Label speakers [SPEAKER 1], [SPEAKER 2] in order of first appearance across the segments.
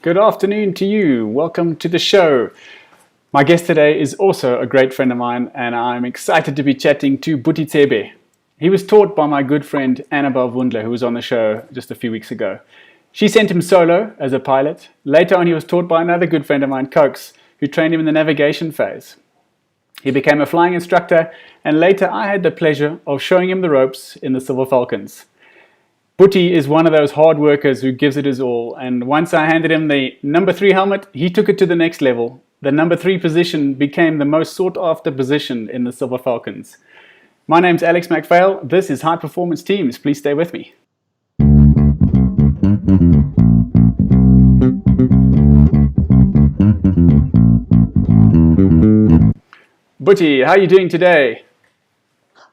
[SPEAKER 1] Good afternoon to you. Welcome to the show. My guest today is also a great friend of mine, and I'm excited to be chatting to Buti Tsebe. He was taught by my good friend Annabelle Wundler, who was on the show just a few weeks ago. She sent him solo as a pilot. Later on, he was taught by another good friend of mine, Cokes, who trained him in the navigation phase. He became a flying instructor, and later I had the pleasure of showing him the ropes in the Silver Falcons. Buti is one of those hard workers who gives it his all, and once I handed him the number 3 helmet, he took it to the next level. The number 3 position became the most sought after position in the Silver Falcons. My name's Alex McPhail. This is High Performance Teams. Please stay with me. Buti, how are you doing today?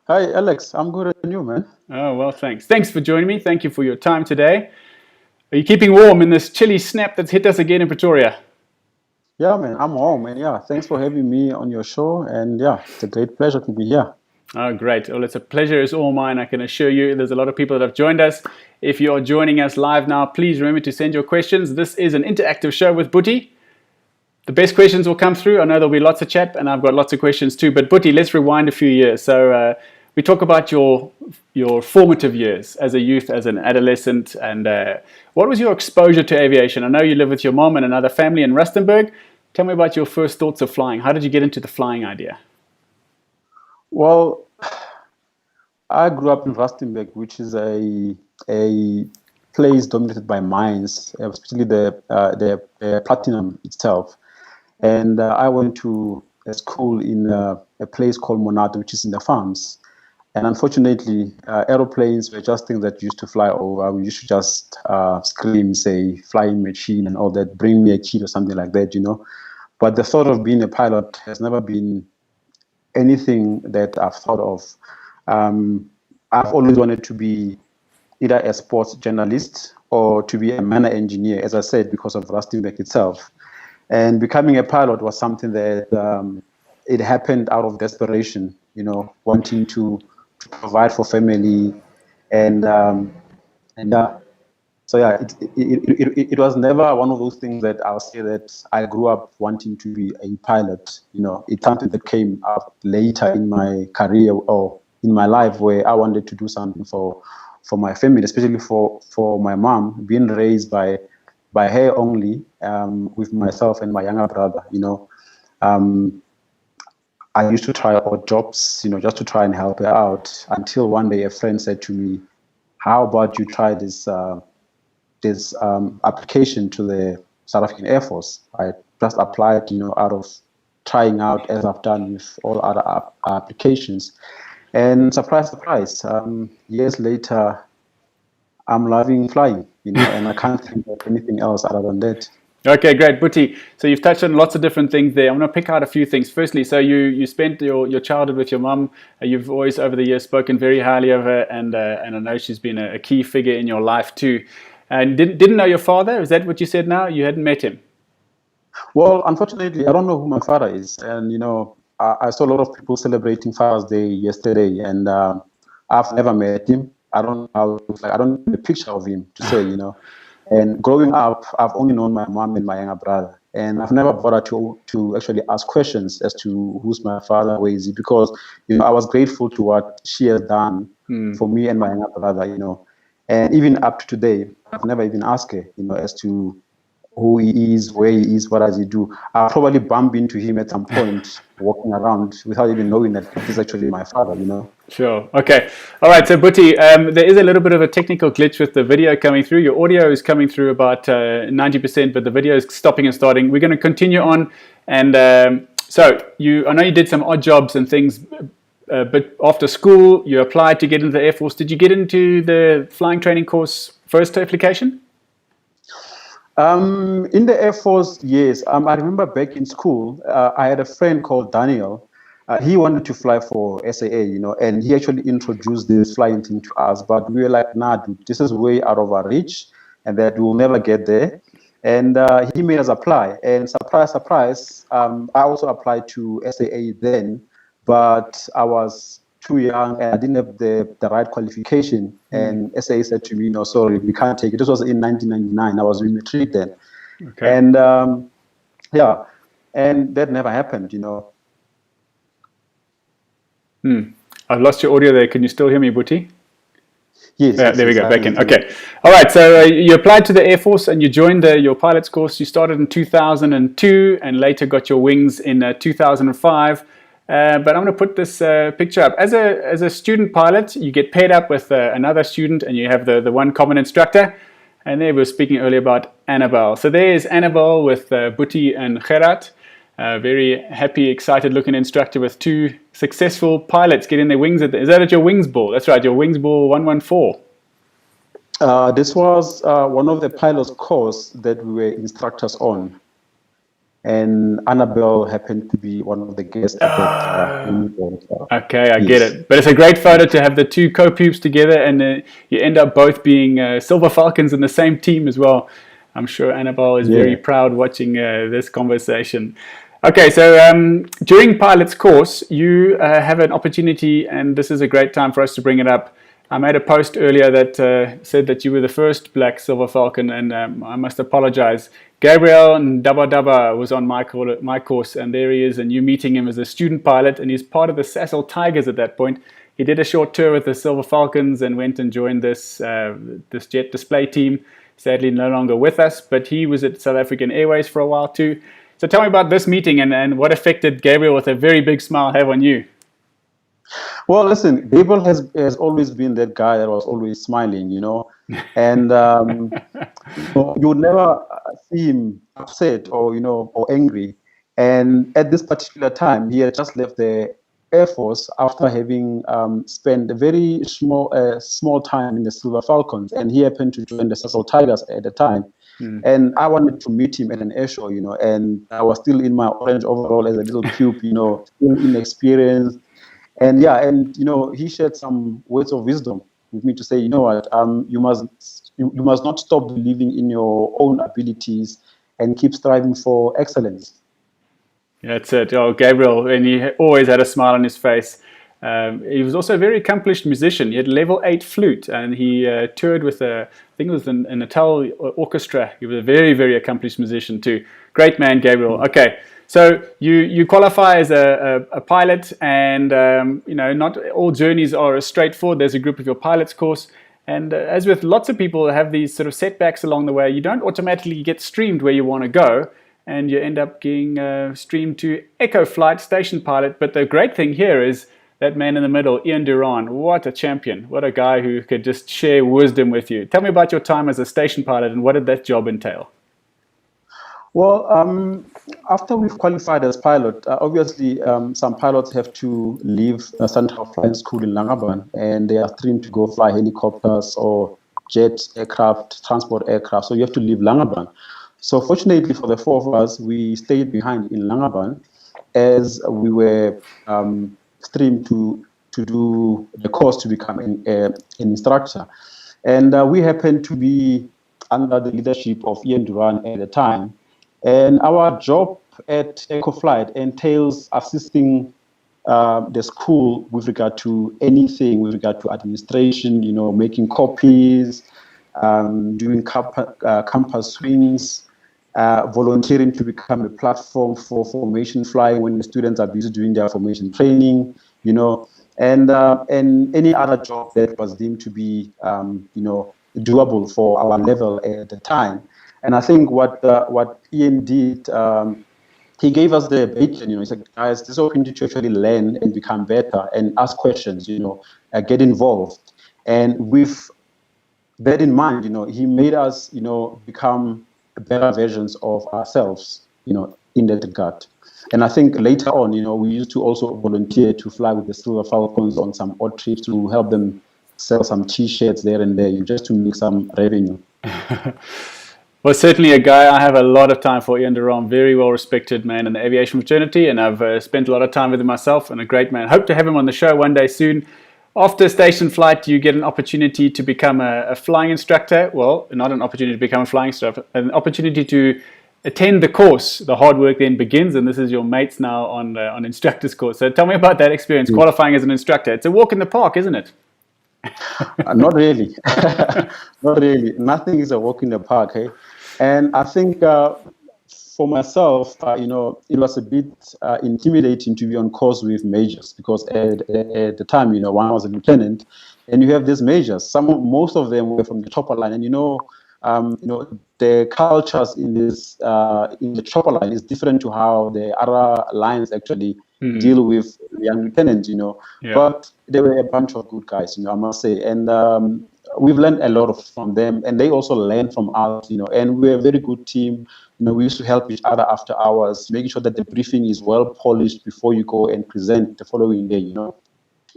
[SPEAKER 2] Hi, Alex. I'm good and you, man.
[SPEAKER 1] Oh, well, thanks. Thanks for joining me. Thank you for your time today. Are you keeping warm in this chilly snap that's hit us again in Pretoria?
[SPEAKER 2] Yeah, man. I'm home, and yeah, thanks for having me on your show. And yeah, it's a great pleasure to be here.
[SPEAKER 1] Oh, great. Well, it's a pleasure. It's all mine. I can assure you there's a lot of people that have joined us. If you're joining us live now, please remember to send your questions. This is an interactive show with Buti. The best questions will come through. I know there'll be lots of chat, and I've got lots of questions too. But Buti, let's rewind a few years. So we talk about your formative years as a youth, as an adolescent, and what was your exposure to aviation? I know you live with your mom and another family in Rustenburg. Tell me about your first thoughts of flying. How did you get into the flying idea?
[SPEAKER 2] Well, I grew up in Rustenburg, which is a place dominated by mines, especially the platinum itself. And I went to a school in a place called Monate, which is in the farms. And unfortunately, aeroplanes were just things that used to fly over. We used to just scream, say, flying machine and all that, bring me a kid or something like that, you know. But the thought of being a pilot has never been anything that I've thought of. I've always wanted to be either a sports journalist or to be a minor engineer, as I said, because of Rustenburg itself. And becoming a pilot was something that it happened out of desperation, you know, wanting to provide for family, and so yeah, it was never one of those things that I'll say that I grew up wanting to be a pilot. You know, it's something that came up later in my career or in my life where I wanted to do something for my family, especially for my mom, being raised by her only, with myself and my younger brother. You know, I used to try odd jobs, you know, just to try and help her out, until one day a friend said to me, "How about you try this application to the South African Air Force?" I just applied, you know, out of trying out, as I've done with all other applications. And surprise, surprise, years later, I'm loving flying, you know, and I can't think of anything else other than that.
[SPEAKER 1] Okay, great. Buti, so you've touched on lots of different things there. I'm going to pick out a few things. Firstly, so you spent your childhood with your mum. You've always, over the years, spoken very highly of her, and I know she's been a key figure in your life too. And didn't know your father? Is that what you said now? You hadn't met him?
[SPEAKER 2] Well, unfortunately, I don't know who my father is. And, you know, I saw a lot of people celebrating Father's Day yesterday, and I've never met him. I don't know how he looks like. I don't have a picture of him to say, you know. And growing up, I've only known my mom and my younger brother. And I've never bothered to actually ask questions as to who's my father, where is he, because, you know, I was grateful to what she has done for me and my younger brother, you know. And even up to today, I've never even asked her, you know, as to who he is, where he is, what does he do. I'll probably bump into him at some point walking around without even knowing that he's actually my father, you know.
[SPEAKER 1] Sure. Okay. All right. So, Buti, there is a little bit of a technical glitch with the video coming through. Your audio is coming through about 90%, but the video is stopping and starting. We're going to continue on. And so, I know you did some odd jobs and things, but after school, you applied to get into the Air Force. Did you get into the flying training course first application?
[SPEAKER 2] In the Air Force, yes. I remember back in school, I had a friend called Daniel. He wanted to fly for SAA, you know, and he actually introduced this flying thing to us. But we were like, nah, dude, this is way out of our reach, and that we'll never get there. And he made us apply. And surprise, surprise, I also applied to SAA then, but I was too young and I didn't have the right qualification. And SAA said to me, no, sorry, we can't take it. This was in 1999. I was in matric then.
[SPEAKER 1] Okay.
[SPEAKER 2] And yeah, and that never happened,
[SPEAKER 1] I've lost your audio there. Can you still hear me, Buti?
[SPEAKER 2] Yes,
[SPEAKER 1] Yeah,
[SPEAKER 2] yes,
[SPEAKER 1] there we
[SPEAKER 2] yes.
[SPEAKER 1] go. Back in. Okay. All right. So you applied to the Air Force and you joined your pilot's course. You started in 2002 and later got your wings in 2005. But I'm going to put this picture up. As a student pilot, you get paired up with another student and you have the one common instructor. And there we were speaking earlier about Annabelle. So there's Annabelle with Buti and Gerard. Very happy, excited looking instructor with two successful pilots getting their wings. Is that at your wings ball? That's right, your wings ball 114.
[SPEAKER 2] This was one of the pilot's course that we were instructors on. And Annabelle happened to be one of the guests at that.
[SPEAKER 1] Okay, I
[SPEAKER 2] Yes.
[SPEAKER 1] get it. But it's a great photo to have the two co-pupes together and you end up both being Silver Falcons in the same team as well. I'm sure Annabelle is very proud watching this conversation. Okay, so during pilot's course, you have an opportunity, and this is a great time for us to bring it up. I made a post earlier that said that you were the first black Silver Falcon, and I must apologize. Gabriel Ndaba was on my course, and there he is, and you meeting him as a student pilot, and he's part of the Sasol Tigers at that point. He did a short tour with the Silver Falcons and went and joined this jet display team. Sadly, no longer with us, but he was at South African Airways for a while too. So tell me about this meeting and what effect did Gabriel with a very big smile have on you?
[SPEAKER 2] Well, listen, Gabriel has always been that guy that was always smiling, and you would never see him upset or or angry. And at this particular time, he had just left the Air Force after having spent a very small time in the Silver Falcons, and he happened to join the Sasol Tigers at the time. And I wanted to meet him at an air show, and I was still in my orange overall as a little pup, still inexperienced. And he shared some words of wisdom with me to say, you know what, you must not stop believing in your own abilities and keep striving for excellence.
[SPEAKER 1] That's it. Oh, Gabriel, and he always had a smile on his face. He was also a very accomplished musician. He had level 8 flute, and he toured with I think it was an Natal orchestra. He was a very, very accomplished musician too. Great man, Gabriel. Okay, so you qualify as a pilot, and not all journeys are as straightforward. There's a group of your pilot's course. And as with lots of people have these sort of setbacks along the way, you don't automatically get streamed where you want to go. And you end up getting streamed to Echo Flight Station Pilot. But the great thing here is that man in the middle, Ian Duran. What a champion. What a guy who could just share wisdom with you. Tell me about your time as a station pilot and what did that job entail?
[SPEAKER 2] Well, after we've qualified as pilot, obviously some pilots have to leave Central Flying School in Langaban, and they are streamed to go fly helicopters or jet aircraft, transport aircraft. So you have to leave Langaban. So fortunately for the four of us, we stayed behind in Langaban as we were streamed to do the course to become an instructor. And we happened to be under the leadership of Ian Duran at the time. And our job at EcoFlight entails assisting the school with regard to anything, with regard to administration, making copies, doing campus swings, volunteering to become a platform for formation flying when the students are busy doing their formation training, and any other job that was deemed to be, doable for our level at the time. And I think what Ian did, he gave us the bacon. He said, guys, this is opportunity to actually learn and become better and ask questions. Get involved. And with that in mind, he made us, become better versions of ourselves, in that regard. And I think later on, we used to also volunteer to fly with the Silver Falcons on some odd trips to help them sell some T-shirts there and there, just to make some revenue.
[SPEAKER 1] Well, certainly a guy I have a lot of time for, Ian Duran, very well respected man in the aviation fraternity, and I've spent a lot of time with him myself, and a great man. Hope to have him on the show one day soon. After station flight, you get an opportunity to become a flying instructor. Well, not an opportunity to become a flying instructor, an opportunity to attend the course. The hard work then begins, and this is your mates now on instructor's course. So tell me about that experience, qualifying as an instructor. It's a walk in the park, isn't it?
[SPEAKER 2] Not really. Not really. Nothing is a walk in the park. And I think for myself, it was a bit intimidating to be on course with majors because at the time, when I was a lieutenant, and you have these majors. Most of them were from the chopper line, and the cultures in the chopper line is different to how the other lines actually deal with young lieutenants.
[SPEAKER 1] Yeah.
[SPEAKER 2] But they were a bunch of good guys, I must say, and we've learned a lot from them, and they also learned from us, and we're a very good team. We used to help each other after hours, making sure that the briefing is well polished before you go and present the following day,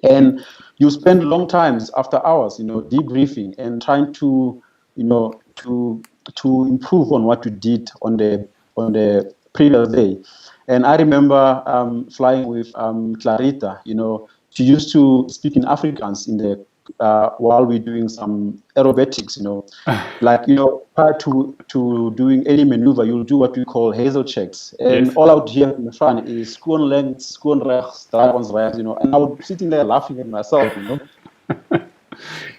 [SPEAKER 2] And you spend long times after hours, debriefing and trying to, to improve on what you did on the previous day. And I remember flying with Clarita, she used to speak in Afrikaans in the while we're doing some aerobatics, like, prior to doing any maneuver, you'll do what we call hazel checks. And
[SPEAKER 1] Yes.
[SPEAKER 2] all out here in the front is skoon links, skoon rechts, draai ons rechts, and I was sitting there laughing at myself,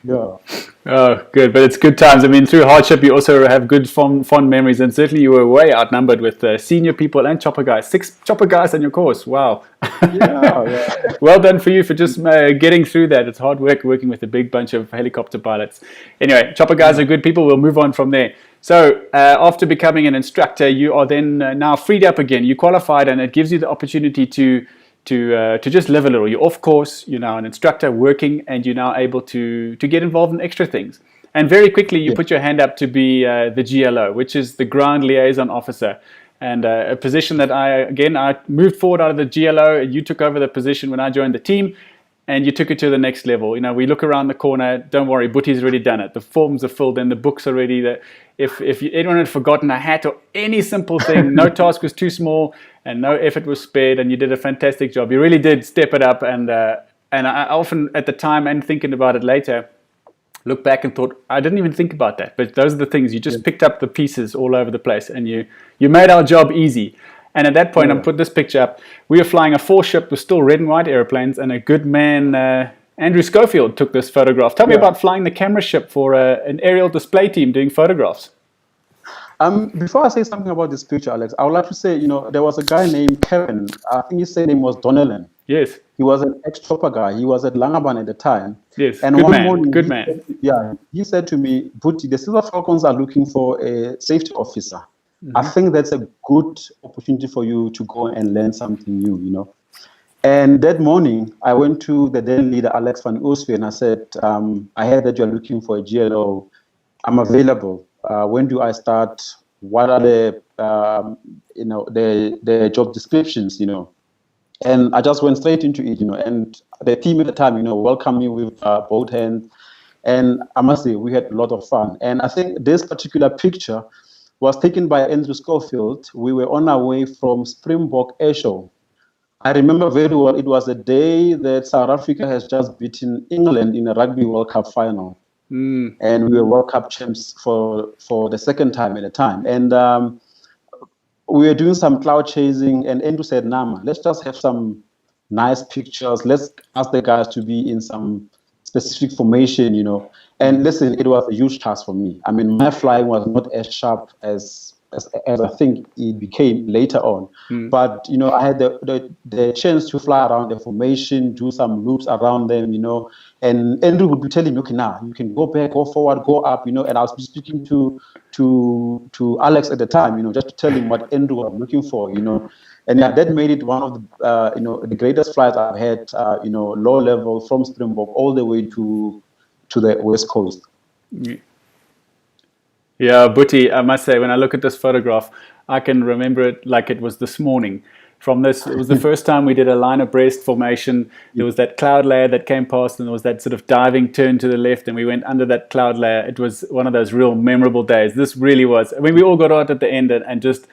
[SPEAKER 2] Yeah.
[SPEAKER 1] Oh, good. But it's good times. I mean, through hardship, you also have good fond memories. And certainly you were way outnumbered with senior people and chopper guys. 6 chopper guys on your course. Wow.
[SPEAKER 2] Yeah.
[SPEAKER 1] Well done for you for just getting through that. It's hard work working with a big bunch of helicopter pilots. Anyway, chopper guys are good people. We'll move on from there. So after becoming an instructor, you are then now freed up again. You qualified, and it gives you the opportunity to just live a little. You're off course, you're now an instructor working, and you're now able to get involved in extra things. And very quickly you put your hand up to be the GLO, which is the Ground Liaison Officer, and a position that I moved forward out of the GLO, and you took over the position when I joined the team, and you took it to the next level. We look around the corner, don't worry, Buti's already done it. The forms are filled in, the books are ready. If anyone had forgotten a hat or any simple thing, no task was too small and no effort was spared, and you did a fantastic job. You really did step it up, and I often, at the time and thinking about it later, look back and thought, I didn't even think about that. But those are the things. You just picked up the pieces all over the place, and you made our job easy. And at that point, I'm put this picture up. We were flying a 4-ship with still red and white airplanes, and a good man, Andrew Schofield, took this photograph. Tell me about flying the camera ship for an aerial display team doing photographs.
[SPEAKER 2] Before I say something about this picture, Alex, I would like to say, there was a guy named Kevin. I think his name was Donnellan.
[SPEAKER 1] Yes.
[SPEAKER 2] He was an ex-chopper guy. He was at Langaban at the time.
[SPEAKER 1] Yes,
[SPEAKER 2] and
[SPEAKER 1] good
[SPEAKER 2] one
[SPEAKER 1] man,
[SPEAKER 2] morning,
[SPEAKER 1] good man.
[SPEAKER 2] He said to me, Buti, the Silver Falcons are looking for a safety officer. I think that's a good opportunity for you to go and learn something new, And that morning, I went to the then leader, Alex van Oostveen, and I said, I heard that you're looking for a GLO. I'm available. When do I start? What are the job descriptions, And I just went straight into it, And the team at the time, welcomed me with both hands. And I must say, we had a lot of fun. And I think this particular picture was taken by Andrew Schofield. We were on our way from Springbok Air Show. I remember very well, it was the day that South Africa has just beaten England in a Rugby World Cup final. And we were World Cup champs for the second time at a time. And we were doing some cloud chasing, and Andrew said, Nama, let's just have some nice pictures. Let's ask the guys to be in some specific formation, And listen, it was a huge task for me. I mean, my flying was not as sharp as I think it became later on. But, I had the chance to fly around the formation, do some loops around them, And Andrew would be telling me, okay, now you can go back, go forward, go up, And I was speaking to Alex at the time, just to tell him what Andrew was looking for, And that made it one of the, the greatest flights I've had, low level from Springbok all the way to the West Coast.
[SPEAKER 1] Yeah, Buti, I must say, when I look at this photograph, I can remember it like it was this morning. From this, it was the first time we did a line abreast formation. There was that cloud layer that came past, and there was that sort of diving turn to the left, and we went under that cloud layer. It was one of those real memorable days. This really was. I mean, we all got out at the end and just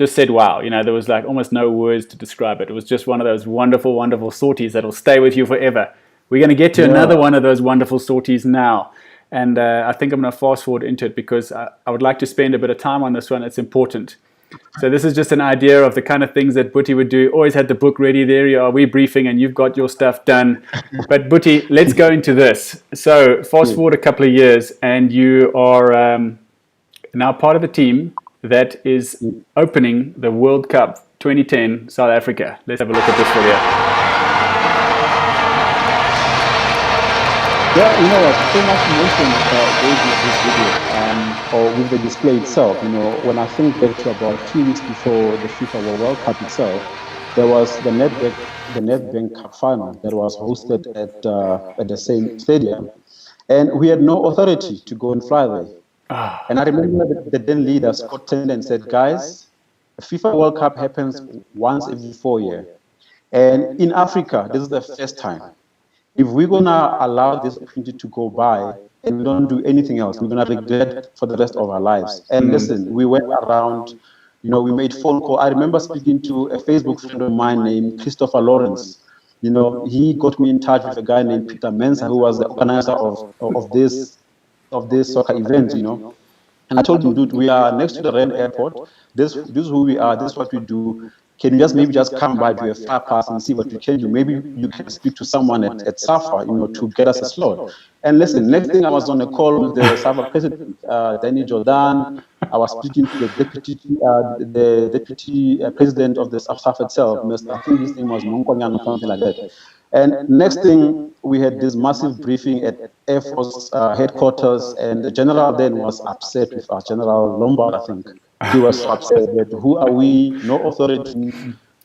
[SPEAKER 1] said, wow, there was like almost no words to describe it. It was just one of those wonderful, wonderful sorties that'll stay with you forever. We're going to get to another one of those wonderful sorties now. And I think I'm going to fast forward into it because I would like to spend a bit of time on this one. It's important. So this is just an idea of the kind of things that Buti would do. Always had the book ready. There you are. We're briefing and you've got your stuff done. But Buti, let's go into this. So fast forward a couple of years and you are now part of the team that is opening the World Cup 2010 South Africa. Let's have a look at this video.
[SPEAKER 2] Yeah, you know what? So much mentioned this video, or with the display itself. You know, when I think back to about 2 weeks before the FIFA World Cup itself, there was the Nedbank Cup final that was hosted at the same stadium, and we had no authority to go and fly there. And I remember the then leader, Scott Tenden, said, guys, the FIFA World Cup happens once every 4 years. And in Africa, this is the first time. If we're going to allow this opportunity to go by and we don't do anything else, we're going to regret for the rest of our lives. And listen, we went around, you know, we made phone calls. I remember speaking to a Facebook friend of mine named Christopher Lawrence. You know, he got me in touch with a guy named Peter Mensah, who was the organizer of this soccer event, you know. And I told him, dude, we are next to the Rand Airport. This is who we are. This is what we do. Can you maybe just come by, do a fly pass and see what we can do? Maybe you can speak to someone at SAFA, you know, to get us a slot. And listen, next thing I was on a call with the SAFA president, Danny Jordan. I was speaking to the deputy president of the SAFA itself, I think his name was Munkonyan or something like that. And next thing, we had this massive briefing at Air Force headquarters, and the general then was upset with our General Lombard, I think. He was upset that who are we, no authority,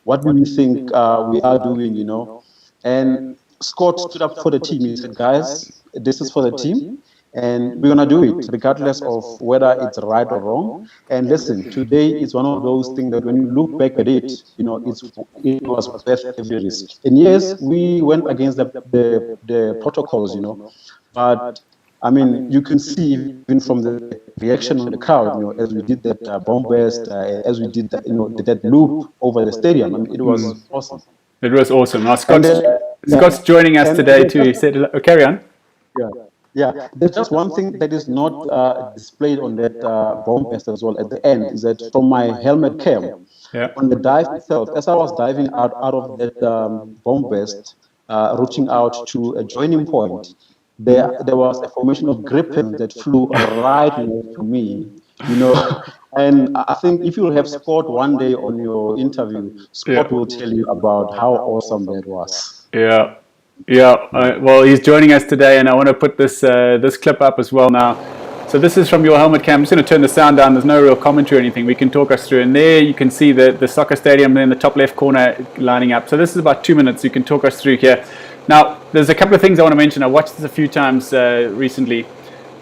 [SPEAKER 2] what do we think we are doing, you know? And Scott stood up for the team. He said, guys, this is for the team, and we're going to do it regardless of whether it's right or wrong. And listen, today is one of those things that when you look back at it, you know, it was worth every risk. And yes, we went against the protocols, you know, but I mean, you can see even from the reaction of the crowd, you know, as we did that bomb burst, as we did that, you know, that loop over the stadium. I mean, it was awesome.
[SPEAKER 1] It was awesome. Now, Scott's joining us today too. He said, oh, carry on.
[SPEAKER 2] Yeah. There's just one thing that is not displayed on that bomb burst as well at the end, is that from my helmet cam, on the dive itself, as I was diving out of that bomb burst, reaching out to a joining point, there was a formation of griffins that flew right next to me, you know. And I think if you have Scott one day on your interview, Scott will tell you about how awesome that was.
[SPEAKER 1] Well, he's joining us today, and I want to put this this clip up as well now. So this is from your helmet cam. I'm just going to turn the sound down. There's no real commentary or anything. We can talk us through. And there you can see the soccer stadium in the top left corner lining up. So this is about 2 minutes. You can talk us through here. Now, there's a couple of things I want to mention. I watched this a few times recently.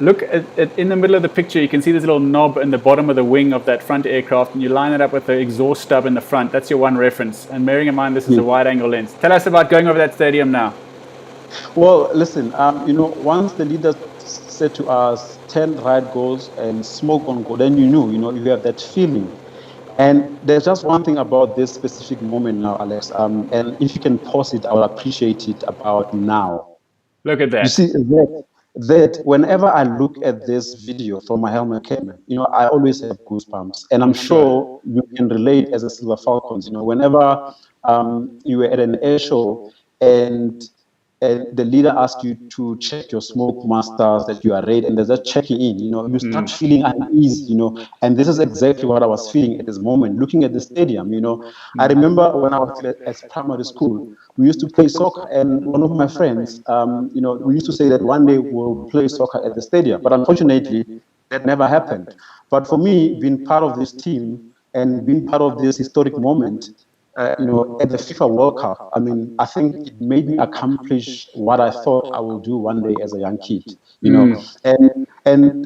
[SPEAKER 1] Look at in the middle of the picture, you can see this little knob in the bottom of the wing of that front aircraft, and you line it up with the exhaust stub in the front. That's your one reference. And bearing in mind, this is a wide-angle lens. Tell us about going over that stadium now.
[SPEAKER 2] Well, listen, you know, once the leader said to us, 10 right goals and smoke on goal, then you knew, you know, you have that feeling. And there's just one thing about this specific moment now, Alex, and if you can pause it, I will appreciate it about now.
[SPEAKER 1] Look at that.
[SPEAKER 2] You see, that whenever I look at this video from my helmet camera, you know, I always have goosebumps. And I'm sure you can relate as a Silver Falcons, you know, whenever you were at an air show and the leader asks you to check your smoke masters, that you are ready, and there's that checking in, you know, you start feeling uneasy, you know, and this is exactly what I was feeling at this moment, looking at the stadium, you know. I remember when I was at primary school, we used to play soccer, and one of my friends, you know, we used to say that one day we'll play soccer at the stadium, but unfortunately, that never happened. But for me, being part of this team and being part of this historic moment, you know, at the FIFA World Cup, I mean, I think it made me accomplish what I thought I would do one day as a young kid, you know, and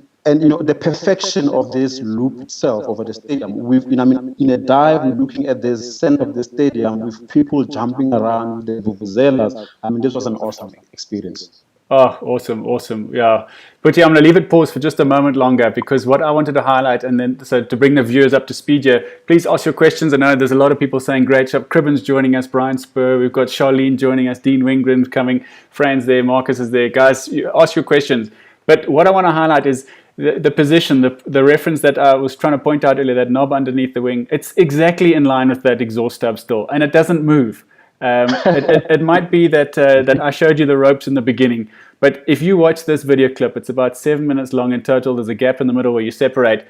[SPEAKER 2] you know, the perfection of this loop itself over the stadium. We've, you know, I mean, in a dive, we're looking at the center of the stadium with people jumping around, the vuvuzelas. I mean, this was an awesome experience.
[SPEAKER 1] Oh, awesome. Yeah. Buti, I'm going to leave it paused for just a moment longer, because what I wanted to highlight, and then so to bring the viewers up to speed here, please ask your questions. I know there's a lot of people saying great job. Cribbins joining us, Brian Spur, we've got Charlene joining us, Dean Wingren's coming, Fran's there, Marcus is there. Guys, ask your questions. But what I want to highlight is the position, the reference that I was trying to point out earlier, that knob underneath the wing, it's exactly in line with that exhaust stub still, and it doesn't move. It might be that that I showed you the ropes in the beginning, but if you watch this video clip, it's about 7 minutes long in total. There's a gap in the middle where you separate.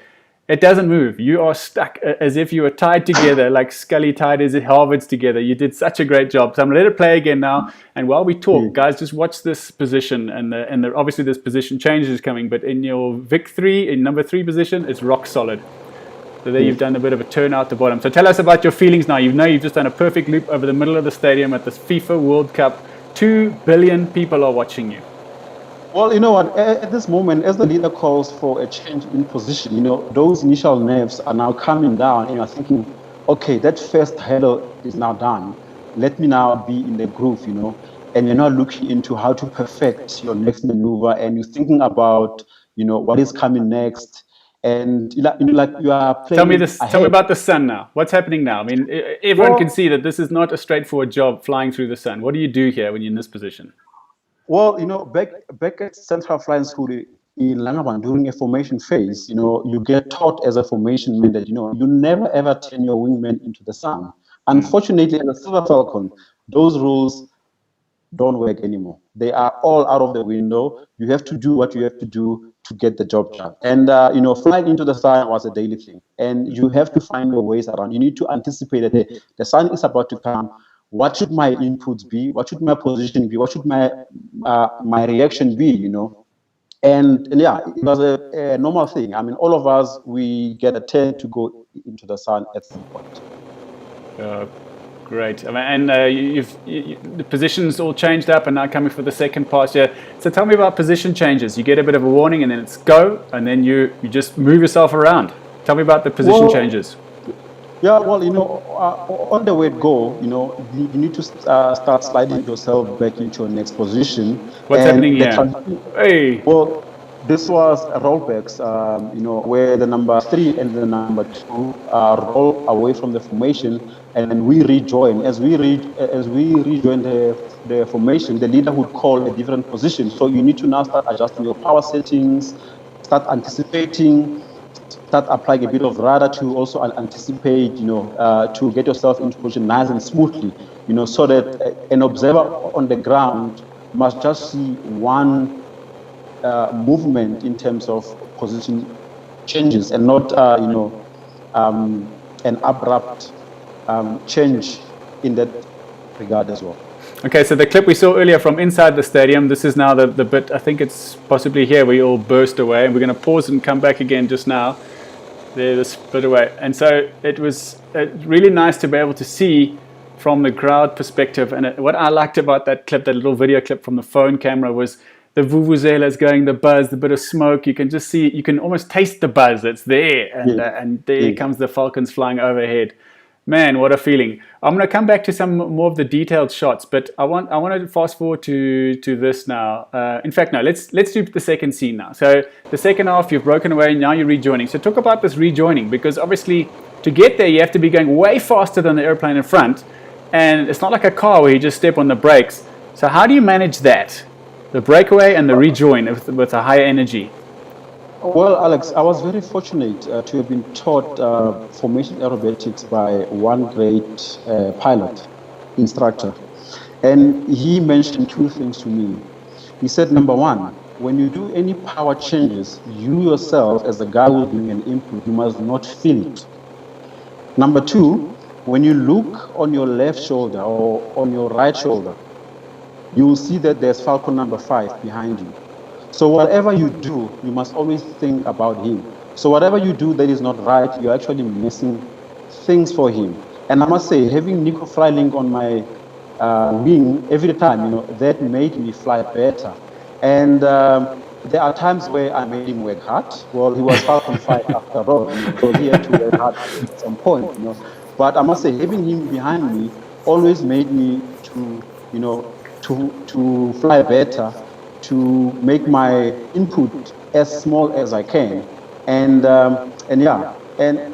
[SPEAKER 1] It doesn't move. You are stuck as if you were tied together, like Scully tied his Harvards together. You did such a great job. So I'm going to let it play again now. And while we talk, guys, just watch this position. And obviously this position change is coming, but in your Vic 3, in number 3 position, it's rock solid. So there you've done a bit of a turn out the bottom. So tell us about your feelings now. You know you've just done a perfect loop over the middle of the stadium at this FIFA World Cup. 2 billion people are watching you.
[SPEAKER 2] Well, you know what, at this moment, as the leader calls for a change in position, you know, those initial nerves are now coming down and you're thinking, okay, that first hurdle is now done. Let me now be in the groove, you know, and you're now looking into how to perfect your next maneuver and you're thinking about, you know, what is coming next. And you know, like you are playing.
[SPEAKER 1] Tell me about the sun now. What's happening now? I mean, everyone can see that this is not a straightforward job flying through the sun. What do you do here when you're in this position?
[SPEAKER 2] Well, you know, back at Central Flying School in Langaban during a formation phase, you know, you get taught as a formation man that, you know, you never ever turn your wingman into the sun. Unfortunately, in the Silver Falcon, those rules don't work anymore. They are all out of the window. You have to do what you have to do to get the job done. And, you know, flying into the sun was a daily thing. And you have to find your ways around. You need to anticipate that the sun is about to come. What should my inputs be? What should my position be? What should my reaction be, you know? And yeah, it was a normal thing. I mean, all of us, we get a turn to go into the sun at some point.
[SPEAKER 1] Great. I mean, and the positions all changed up and now coming for the second pass here. So tell me about position changes. You get a bit of a warning and then it's go, and then you just move yourself around. Tell me about the position changes.
[SPEAKER 2] Yeah, well, you know, on the way go, you know, you need to start sliding yourself back into your next position.
[SPEAKER 1] What's happening here? Hey.
[SPEAKER 2] Well, this was rollbacks, you know, where the number 3 and the number 2 roll away from the formation, and then we rejoin. As we rejoin the formation, the leader would call a different position. So you need to now start adjusting your power settings, start anticipating, start applying a bit of rudder to also anticipate, you know, to get yourself into position nice and smoothly, you know, so that an observer on the ground must just see one movement in terms of position changes and not, you know, an abrupt change in that regard as well.
[SPEAKER 1] Okay, so the clip we saw earlier from inside the stadium, this is now the bit, I think it's possibly here where you all burst away, and we're going to pause and come back again just now. There, this bit away. And so it was really nice to be able to see from the crowd perspective. And what I liked about that clip, that little video clip from the phone camera, was the vuvuzelas going, the buzz, the bit of smoke. You can just see, you can almost taste the buzz that's there. And there comes the Falcons flying overhead. Man, what a feeling. I'm going to come back to some more of the detailed shots, but I want to fast forward to this now. In fact, no, let's do the second scene now. So the second half, you've broken away, now you're rejoining. So talk about this rejoining, because obviously to get there, you have to be going way faster than the airplane in front. And it's not like a car where you just step on the brakes. So how do you manage that? The breakaway and the rejoin with a higher energy?
[SPEAKER 2] Well, Alex, I was very fortunate to have been taught formation aerobatics by one great pilot, instructor. And he mentioned 2 things to me. He said, number 1, when you do any power changes, you yourself, as the guy who's doing an input, you must not feel it. Number 2, when you look on your left shoulder or on your right shoulder, you will see that there's Falcon number 5 behind you. So whatever you do, you must always think about him. So whatever you do that is not right, you're actually missing things for him. And I must say, having Nico Freiling on my wing every time, you know, that made me fly better. And there are times where I made him work hard. Well, he was Falcon 5 after all, so he had to work hard at some point, you know. But I must say, having him behind me always made me to, you know, to fly better, to make my input as small as I can. And yeah, and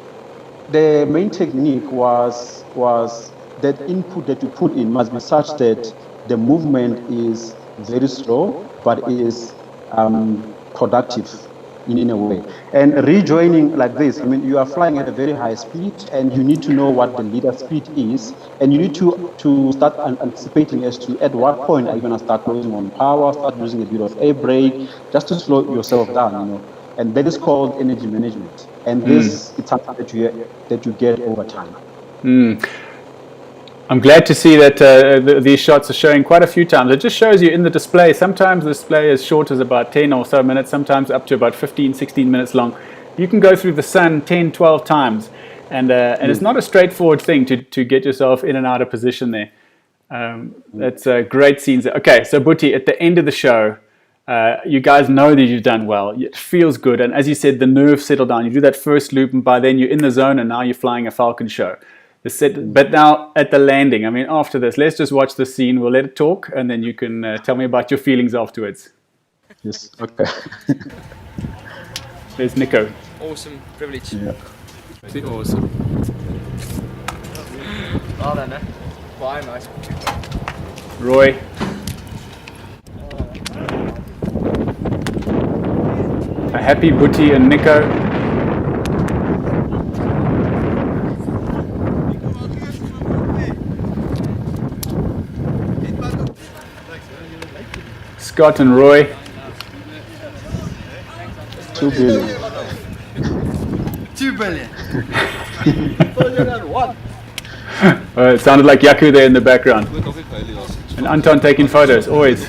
[SPEAKER 2] the main technique was that input that you put in must be such that the movement is very slow, but is productive in a way. And rejoining like this, I mean, you are flying at a very high speed, and you need to know what the leader speed is, and you need to start anticipating as to at what point are you going to start losing on power, start using a bit of air brake, just to slow yourself down, you know. And that is called energy management. And this is something that you get over time.
[SPEAKER 1] I'm glad to see that these shots are showing quite a few times. It just shows you in the display. Sometimes the display is short as about 10 or so minutes, sometimes up to about 15, 16 minutes long. You can go through the sun 10, 12 times. And it's not a straightforward thing to get yourself in and out of position there. That's great scenes. Okay, so Buti, at the end of the show, you guys know that you've done well. It feels good. And as you said, the nerves settle down. You do that first loop, and by then you're in the zone, and now you're flying a Falcon show. But now at the landing, I mean, after this, let's just watch the scene. We'll let it talk, and then you can tell me about your feelings afterwards.
[SPEAKER 2] Yes, okay.
[SPEAKER 1] There's Nico.
[SPEAKER 3] Awesome privilege.
[SPEAKER 2] Yeah.
[SPEAKER 1] Awesome.
[SPEAKER 3] Well done, eh? Baie nice.
[SPEAKER 1] Roy. A happy Buti and Nico. Scott and Roy.
[SPEAKER 2] 2 billion.
[SPEAKER 3] 2 billion.
[SPEAKER 1] It sounded like Yaku there in the background. And Anton taking photos, always.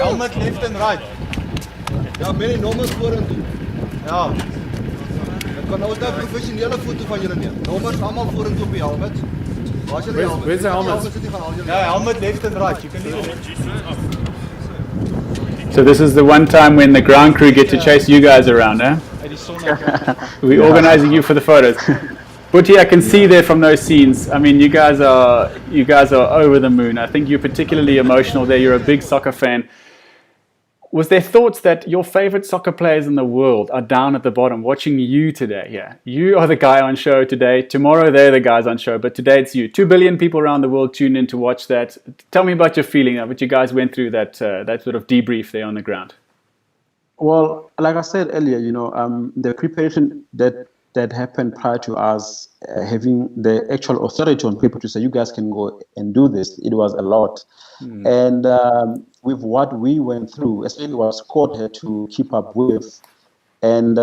[SPEAKER 4] Helmet left and right. Ja, met die nommers vorentoe. Ja. Ek kan nou 'n professionele foto van julle neem. Nommers almal vorentoe op die helmet. Waar is julle helmet?
[SPEAKER 3] Where's the helmet?
[SPEAKER 4] Ja, helmet left and right. You can leave it.
[SPEAKER 1] So this is the one time when the ground crew get to chase you guys around, eh? We're organizing you for the photos. Buti, I can see there from those scenes. I mean, you guys are over the moon. I think you're particularly emotional there. You're a big soccer fan. Was there thoughts that your favorite soccer players in the world are down at the bottom watching you today? Yeah, you are the guy on show today. Tomorrow they're the guys on show, but today it's you. 2 billion people around the world tune in to watch that. Tell me about your feeling of what you guys went through, that sort of debrief there on the ground.
[SPEAKER 2] Well, like I said earlier, the preparation that happened prior to us having the actual authority on people to say, you guys can go and do this, it was a lot. And with what we went through, especially what Scott had to keep up with, and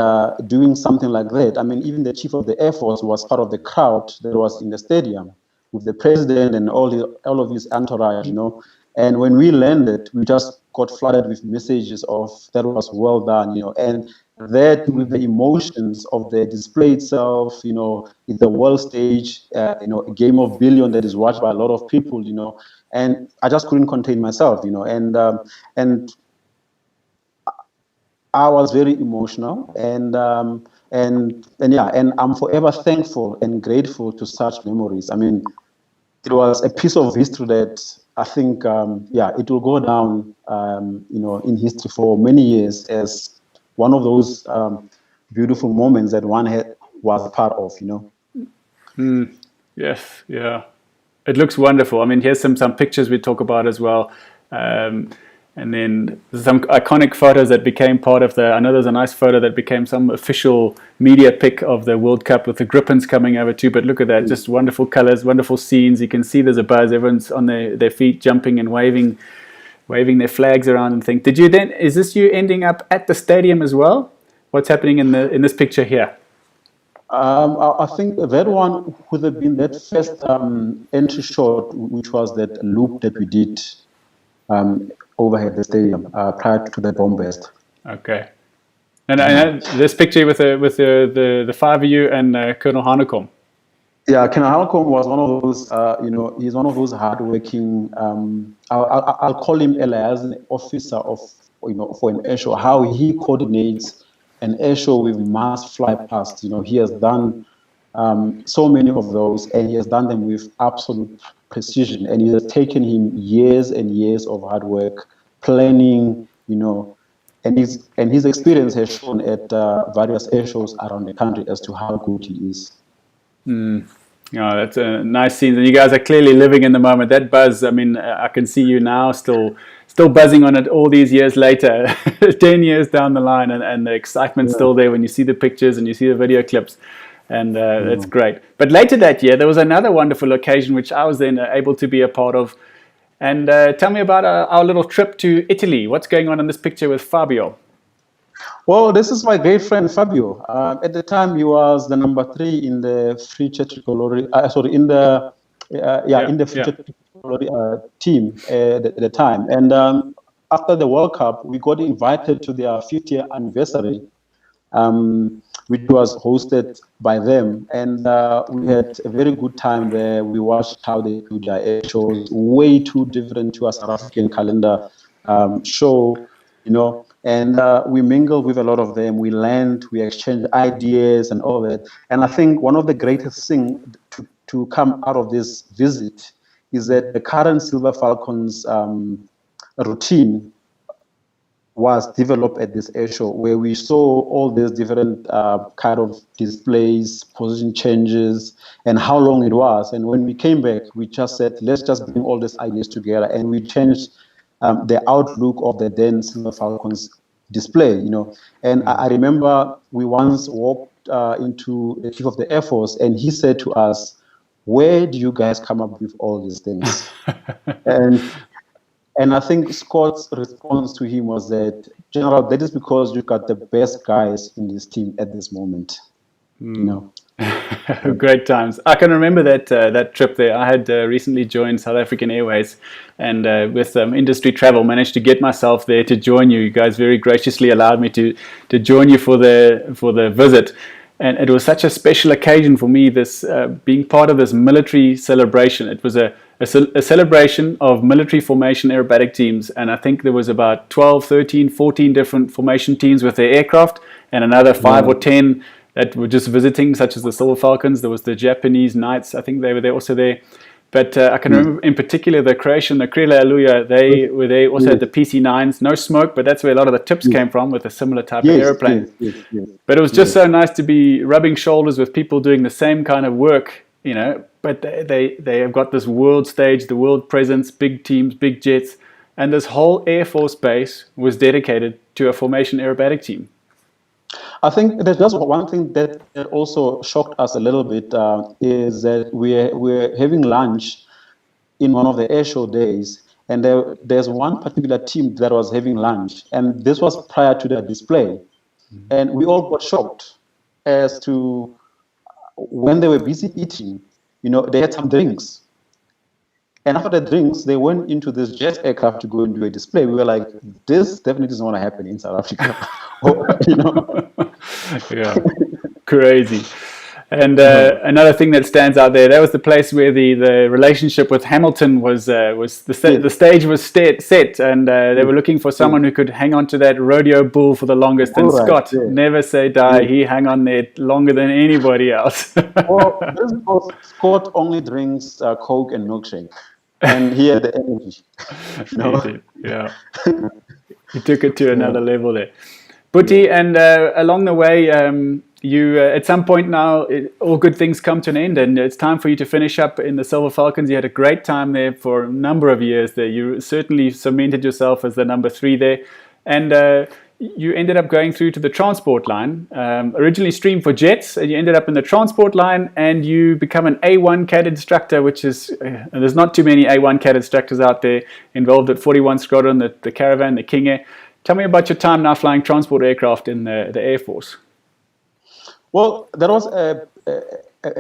[SPEAKER 2] doing something like that, I mean, even the chief of the Air Force was part of the crowd that was in the stadium with the president and all of his entourage, And when we landed, we just got flooded with messages of that was well done, and that with the emotions of the display itself, it's the world stage, a game of billion that is watched by a lot of people, and I just couldn't contain myself, and I was very emotional, and I'm forever thankful and grateful to such memories. I mean, it was a piece of history that I think, it will go down, in history for many years as one of those beautiful moments that one was a part of,
[SPEAKER 1] Yes, yeah. It looks wonderful. I mean, here's some pictures we talk about as well. And then some iconic photos that became part of I know there's a nice photo that became some official media pic of the World Cup with the Grippins coming over too. But look at that, just wonderful colors, wonderful scenes. You can see there's a buzz. Everyone's on their feet, jumping and waving their flags around and things. Is this you ending up at the stadium as well? What's happening in this picture here?
[SPEAKER 2] I think that one would have been that first entry shot, which was that loop that we did overhead the stadium prior to the bomb burst.
[SPEAKER 1] Okay. And this picture with the five of you and Colonel Hanekom.
[SPEAKER 2] Yeah, Colonel Hanekom was one of those, he's one of those hardworking, I'll call him as an officer of, for an air show, how he coordinates an air show with mass fly past. He has done so many of those, and he has done them with absolute precision. And it has taken him years and years of hard work, planning, and his experience has shown at various air shows around the country as to how good he is.
[SPEAKER 1] Oh, that's a nice scene. And you guys are clearly living in the moment. That buzz, I mean, I can see you now still buzzing on it all these years later, 10 years down the line, and the excitement's still there when you see the pictures and you see the video clips. And it's great. But later that year, there was another wonderful occasion which I was then able to be a part of. And tell me about our little trip to Italy. What's going on in this picture with Fabio?
[SPEAKER 2] Well, this is my great friend Fabio. At the time, he was the number 3 in the free tricolor. In the in the free tricolor team at the time. And after the World Cup, we got invited to their 50th anniversary, which was hosted by them, and we had a very good time there. We watched how they do their air shows, way too different to our South African calendar show, and we mingled with a lot of them. We learned, we exchanged ideas and all that. And I think one of the greatest things to come out of this visit is that the current Silver Falcons routine was developed at this air show, where we saw all these different kind of displays, position changes, and how long it was. And when we came back, we just said, let's just bring all these ideas together, and we changed the outlook of the then Silver Falcons display, And I remember we once walked into the chief of the Air Force, and he said to us, "Where do you guys come up with all these things?" And I think Scott's response to him was that, "General, that is because you've got the best guys in this team at this moment."
[SPEAKER 1] Great times. I can remember that trip there. I had recently joined South African Airways, and with industry travel, managed to get myself there to join you. You guys very graciously allowed me to join you for the visit. And it was such a special occasion for me, this being part of this military celebration. It was a celebration of military formation aerobatic teams, and I think there was about 12, 13, 14 different formation teams with their aircraft, and another 5 or 10 that were just visiting, such as the Silver Falcons. There was the Japanese Knights, I think they were there also there. But I can remember in particular the Croatian, the Krila Aluja, they were there also at the PC-9s. No smoke, but that's where a lot of the tips came from, with a similar type of aeroplane. But it was just so nice to be rubbing shoulders with people doing the same kind of work, but they have got this world stage, the world presence, big teams, big jets, and this whole Air Force base was dedicated to a formation aerobatic team.
[SPEAKER 2] I think there's just one thing that also shocked us a little bit, is that we're having lunch in one of the air show days, and there's one particular team that was having lunch, and this was prior to the display, and we all got shocked as to when they were busy eating, they had some drinks. And after the drinks, they went into this jet aircraft to go and do a display. We were like, this definitely doesn't want to happen in South Africa.
[SPEAKER 1] Yeah, crazy. And another thing that stands out there, that was the place where the relationship with Hamilton was the stage was set, and they were looking for someone who could hang on to that rodeo bull for the longest. And Scott, never say die, he hung on there longer than anybody else.
[SPEAKER 2] Well, this is because Scott only drinks Coke and milkshake, and he had the energy.
[SPEAKER 1] He did, yeah. He took it to another level there. Buti, and along the way, you at some point now, all good things come to an end, and it's time for you to finish up in the Silver Falcons. You had a great time there for a number of years there. You certainly cemented yourself as the number 3 there, and you ended up going through to the transport line, originally streamed for jets, and you ended up in the transport line, and you become an A1 CAD instructor, which is, there's not too many A1 CAD instructors out there, involved at 41 Squadron, the Caravan, the King Air. Tell me about your time now flying transport aircraft in the Air Force.
[SPEAKER 2] Well, that was a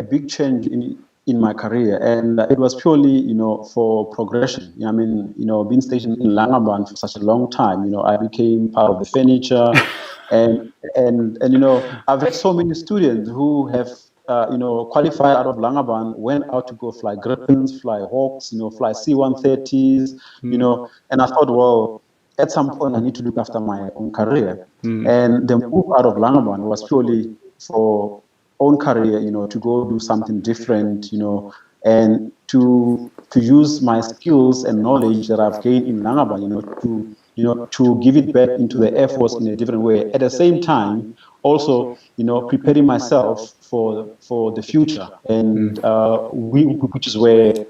[SPEAKER 2] big change in my career, and it was purely, for progression. I mean, being stationed in Langebaan for such a long time, I became part of the furniture, and I've had so many students who have, qualified out of Langebaan, went out to go fly Gripens, fly Hawks, fly C-130s, and I thought, well, at some point I need to look after my own career, and the move out of Langebaan was purely for own career, to go do something different, and to use my skills and knowledge that I've gained in Langebaan, to give it back into the Air Force in a different way. At the same time, also, preparing myself for the future, and which is where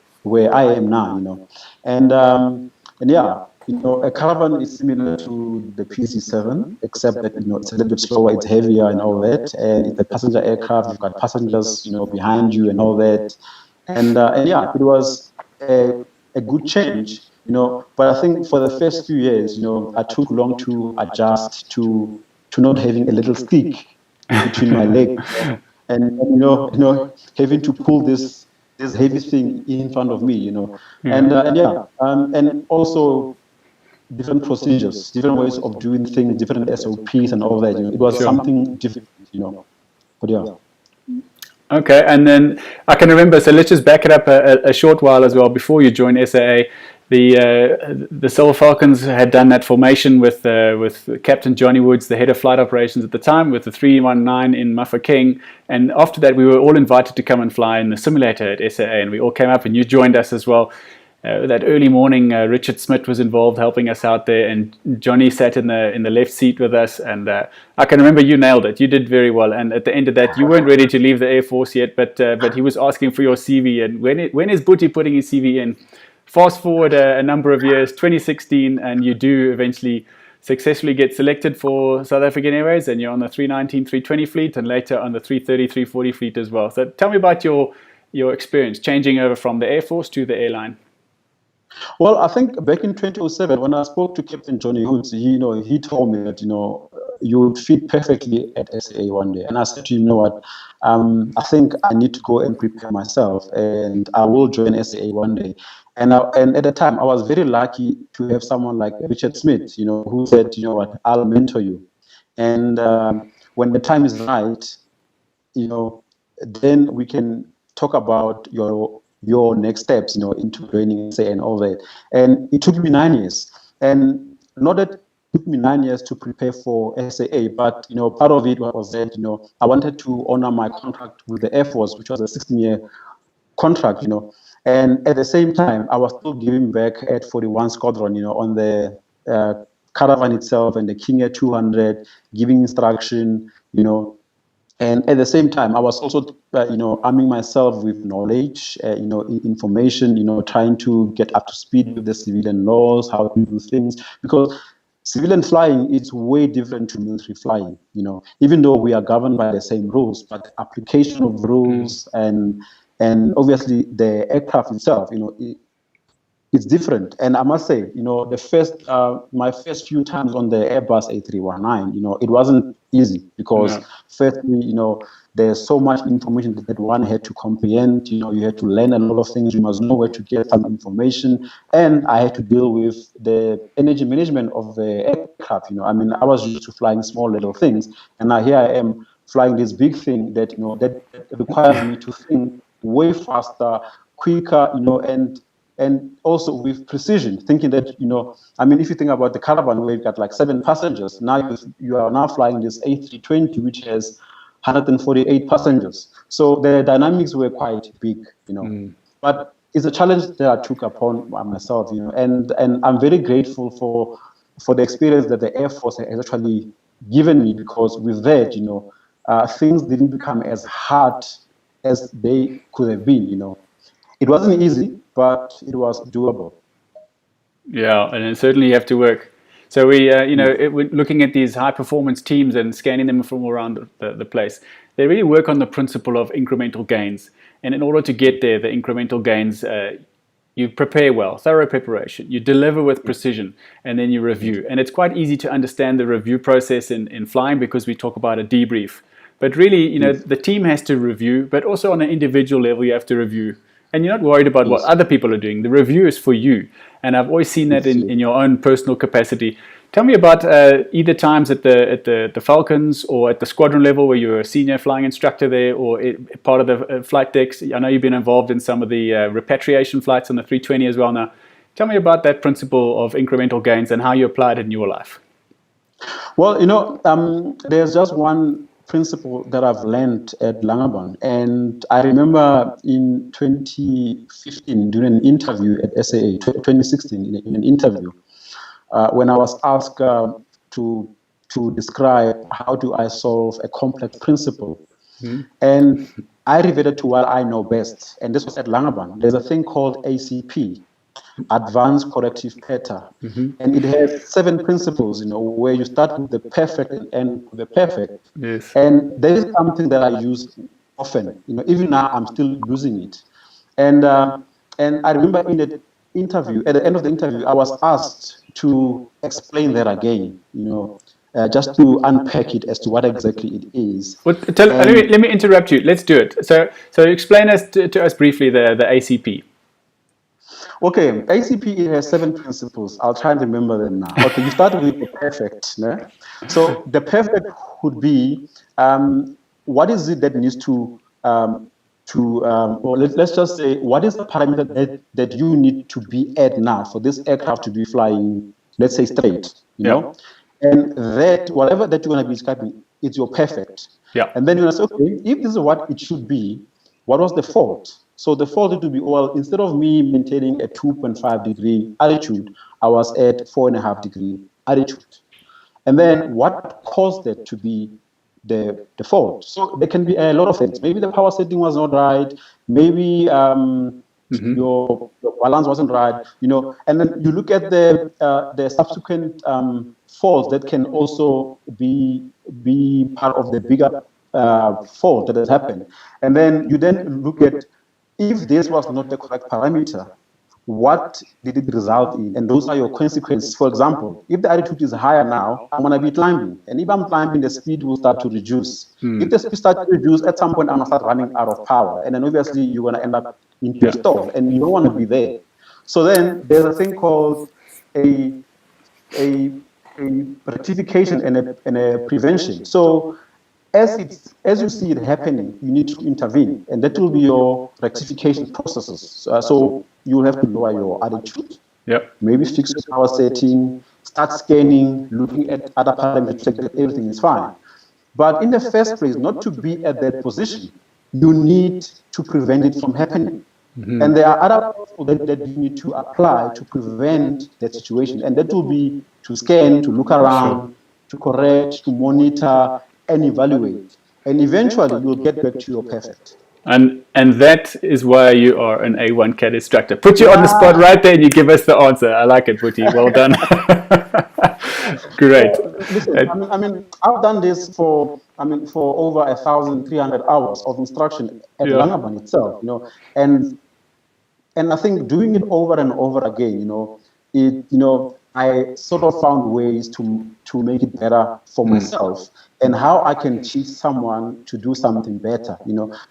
[SPEAKER 2] I am now, and yeah. a caravan is similar to the PC-7, except that, it's a little bit slower, it's heavier and all that. And it's a passenger aircraft, you've got passengers, behind you and all that. And yeah, it was a good change, but I think for the first few years, I took long to adjust to not having a little stick between my legs and having to pull this heavy thing in front of me, and also different procedures, different ways of doing things, different SOPs and all that. It was something different, but yeah.
[SPEAKER 1] Okay, and then I can remember, so let's just back it up a short while as well. Before you joined SAA, the Silver Falcons had done that formation with Captain Johnny Woods, the head of flight operations at the time, with the 319 in Mafeking. And after that, we were all invited to come and fly in the simulator at SAA, and we all came up, and you joined us as well. That early morning, Richard Smith was involved helping us out there, and Johnny sat in the left seat with us. And I can remember you nailed it. You did very well. And at the end of that, you weren't ready to leave the Air Force yet, but he was asking for your CV. And when is Buti putting his CV in? Fast forward a number of years, 2016, and you do eventually successfully get selected for South African Airways, and you're on the 319, 320 fleet, and later on the 330, 340 fleet as well. So tell me about your experience changing over from the Air Force to the airline.
[SPEAKER 2] Well, I think back in 2007, when I spoke to Captain Johnny Woods, he told me that, you would fit perfectly at SAA one day. And I said to him, you know what, I think I need to go and prepare myself, and I will join SAA one day. And at the time, I was very lucky to have someone like Richard Smith, who said, you know what, I'll mentor you. And when the time is right, then we can talk about your next steps, into joining SA and all that. And it took me 9 years. And not that it took me 9 years to prepare for SAA, but, part of it was that, I wanted to honor my contract with the Air Force, which was a 16-year contract, And at the same time, I was still giving back at 41 Squadron, on the caravan itself and the King Air 200, giving instruction, And at the same time, I was also, arming myself with knowledge, information, trying to get up to speed with the civilian laws, how to do things. Because civilian flying is way different to military flying, even though we are governed by the same rules, but application of rules and obviously the aircraft itself, it's different. And I must say, my first few times on the Airbus A319, it wasn't easy because firstly, there's so much information that one had to comprehend. You had to learn a lot of things. You must know where to get some information. And I had to deal with the energy management of the aircraft. I was used to flying small little things, and now here I am flying this big thing that that requires me to think way faster, quicker, and also with precision, thinking that, if you think about the caravan where you've got like 7 passengers, now you are now flying this A320, which has 148 passengers. So the dynamics were quite big, But it's a challenge that I took upon myself, and I'm very grateful for the experience that the Air Force has actually given me, because with that, things didn't become as hard as they could have been, It wasn't easy, but it was doable.
[SPEAKER 1] Yeah, and certainly you have to work. So we're looking at these high-performance teams and scanning them from around the place. They really work on the principle of incremental gains. And in order to get there, the incremental gains, you prepare well, thorough preparation. You deliver with precision, and then you review. And it's quite easy to understand the review process in flying because we talk about a debrief. But really, the team has to review, but also on an individual level, you have to review. And you're not worried about what other people are doing. The review is for you. And I've always seen that in your own personal capacity. Tell me about either times at the Falcons or at the squadron level where you're a senior flying instructor there, or part of the flight decks. I know you've been involved in some of the repatriation flights on the 320 as well now. Tell me about that principle of incremental gains and how you apply it in your life.
[SPEAKER 2] Well, there's just one principle that I've learned at Langebaan, and I remember in 2015 during an interview at SAA, 2016 in an interview, when I was asked to describe how do I solve a complex principle, and I reverted to what I know best, and this was at Langebaan. There's a thing called ACP, advanced corrective pattern. And it has 7 principles, where you start with the perfect and end with the perfect.
[SPEAKER 1] Yes.
[SPEAKER 2] And there is something that I use often, even now I'm still using it. And I remember in the interview, at the end of the interview, I was asked to explain that again, just to unpack it as to what exactly it is.
[SPEAKER 1] Well, let me interrupt you. Let's do it. So explain to us briefly the ACP.
[SPEAKER 2] Okay, ACP, it has 7 principles. I'll try and remember them now. Okay, you start with the perfect. No? So the perfect would be, what is it that needs to or let's just say, what is the parameter that you need to be at now for this aircraft to be flying, let's say, straight, know? And that, whatever that you're going to be describing, it's your perfect.
[SPEAKER 1] Yeah.
[SPEAKER 2] And then you're going to say, okay, if this is what it should be, what was the fault? So the fault would be, well, instead of me maintaining a 2.5 degree altitude, I was at 4.5 degree altitude. And then what caused that to be the fault? So there can be a lot of things. Maybe the power setting was not right. Maybe your balance wasn't right. And then you look at the subsequent faults that can also be part of the bigger fault that has happened. And then you then look at, if this was not the correct parameter, what did it result in? And those are your consequences. For example, if the altitude is higher now, I'm going to be climbing. And if I'm climbing, the speed will start to reduce. If the speed starts to reduce, at some point, I'm going to start running out of power. And then obviously, you're going to end up into a stall. And you don't want to be there. So then there's a thing called a rectification and a prevention. So as you see it happening, you need to intervene, and that will be your rectification processes. So you'll have to lower your altitude, maybe fix your power setting, start scanning, looking at other parameters to check that everything is fine. But in the first place, not to be at that position, you need to prevent it from happening. And there are other principles that you need to apply to prevent that situation, and that will be to scan, to look around, to correct, to monitor, and evaluate, and eventually you'll get back to your perfect.
[SPEAKER 1] And that is why you are an A1 CAD instructor. Put you on the spot right there, and you give us the answer. I like it, Buti. Well done. Great.
[SPEAKER 2] Listen, I mean, I've done this for over 1,300 hours of instruction at Langaban itself, and I think doing it over and over again, I sort of found ways to make it better for myself, and how I can teach someone to do something better,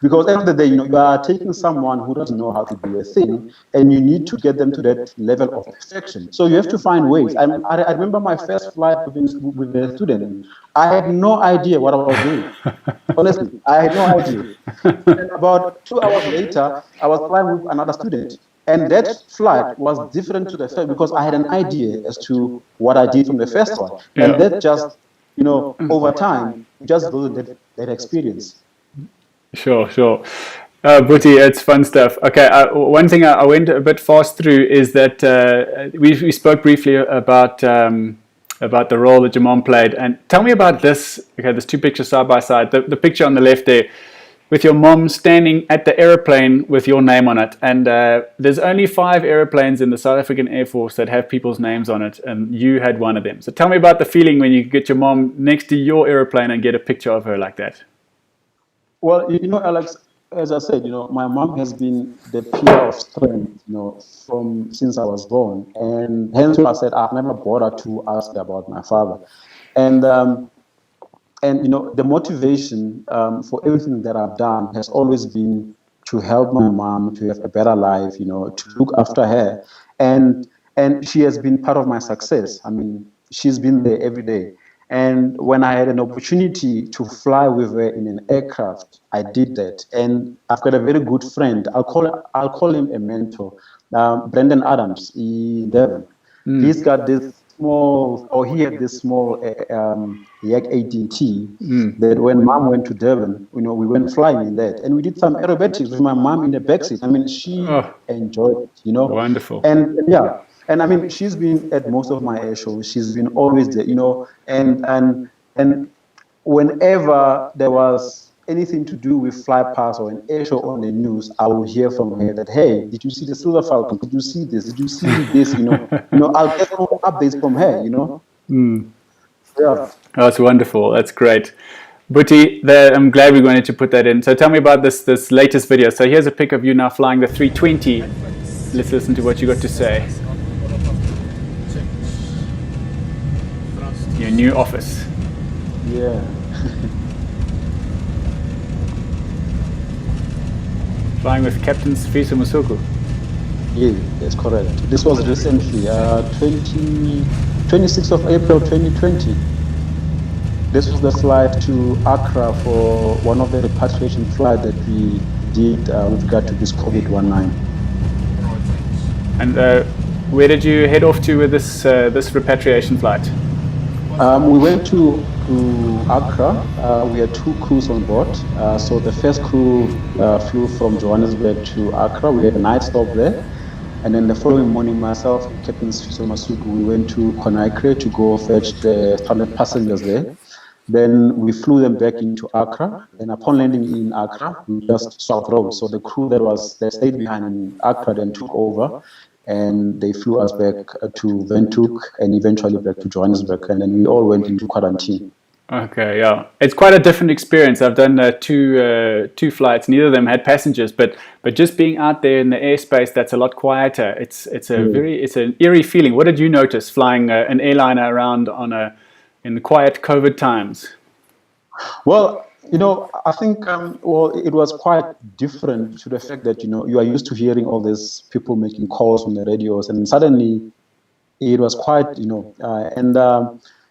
[SPEAKER 2] because at the end of the day, you are taking someone who doesn't know how to do a thing, and you need to get them to that level of perfection. So you have to find ways. I remember my first flight with a student. I had no idea what I was doing. Honestly, I had no idea. And about 2 hours later, I was flying with another student. And that flight was different to the first because I had an idea as to what I did from the first one. And that just, over time, just goes that experience.
[SPEAKER 1] Sure. Buti, it's fun stuff. Okay, one thing I went a bit fast through is that we spoke briefly about the role that your mom played. And tell me about this. Okay, there's 2 pictures side by side. The picture on the left there, with your mom standing at the aeroplane with your name on it. And there's only 5 airplanes in the South African Air Force that have people's names on it, and you had one of them. So tell me about the feeling when you get your mom next to your aeroplane and get a picture of her like that.
[SPEAKER 2] Well, Alex, as I said, my mom has been the pillar of strength, since I was born. And hence I said I've never bothered to ask about my father. And the motivation for everything that I've done has always been to help my mom to have a better life, to look after her. And she has been part of my success. I mean, she's been there every day. And when I had an opportunity to fly with her in an aircraft, I did that. And I've got a very good friend. I'll call him a mentor, Brendan Adams in Durban. He's got this he had this small Yak 18T that when mom went to Durban, we went flying in that, and we did some aerobatics with my mom in the backseat. I mean, she enjoyed it,
[SPEAKER 1] Wonderful.
[SPEAKER 2] And I mean, she's been at most of my air shows. She's been always there, and whenever there was anything to do with fly past or an air show on the news, I will hear from her that, hey, did you see the Silver Falcon? Did you see this? Did you see this? I'll get all updates from her. Yeah.
[SPEAKER 1] Oh, that's wonderful. That's great. Buti, I'm glad we wanted to put that in. So tell me about this latest video. So here's a pic of you now flying the 320. Let's listen to what you got to say. Your new office.
[SPEAKER 2] Yeah.
[SPEAKER 1] Flying with Captain Sifiso Musuku.
[SPEAKER 2] Yeah, that's correct. This was recently, 26th of April 2020. This was the flight to Accra for one of the repatriation flights that we did with regard to this COVID-19.
[SPEAKER 1] And where did you head off to with this repatriation flight?
[SPEAKER 2] We went to Accra. We had 2 crews on board. So the first crew flew from Johannesburg to Accra. We had a night stop there. And then the following morning, myself and Captain Sifiso Musuku, we went to Conakry to go fetch the stranded passengers there. Then we flew them back into Accra. And upon landing in Accra, we just swapped roles. So the crew that stayed behind in Accra then took over. And they flew us back to Windhoek and eventually back to Johannesburg. And then we all went into quarantine.
[SPEAKER 1] Okay, yeah. It's quite a different experience. I've done two flights. Neither of them had passengers, but just being out there in the airspace, that's a lot quieter. It's an eerie feeling. What did you notice flying an airliner around in the quiet COVID times?
[SPEAKER 2] Well, I think it was quite different to the fact that you are used to hearing all these people making calls on the radios, and suddenly it was quite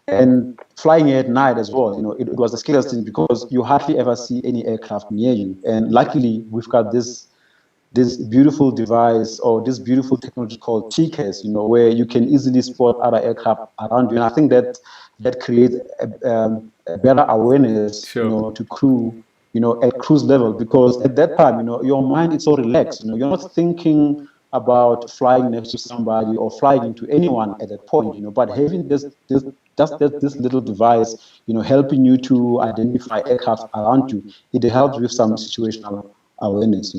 [SPEAKER 2] and flying at night as well. It was the scariest thing because you hardly ever see any aircraft near you, and luckily we've got this beautiful device or this beautiful technology called TCAS, where you can easily spot other aircraft around you, and I think that creates a better awareness,
[SPEAKER 1] sure.
[SPEAKER 2] to crew, at cruise level, because at that time, your mind is so relaxed. You're not thinking about flying next to somebody or flying into anyone at that point, but having this little device, helping you to identify aircraft around you, it helps with some situational awareness,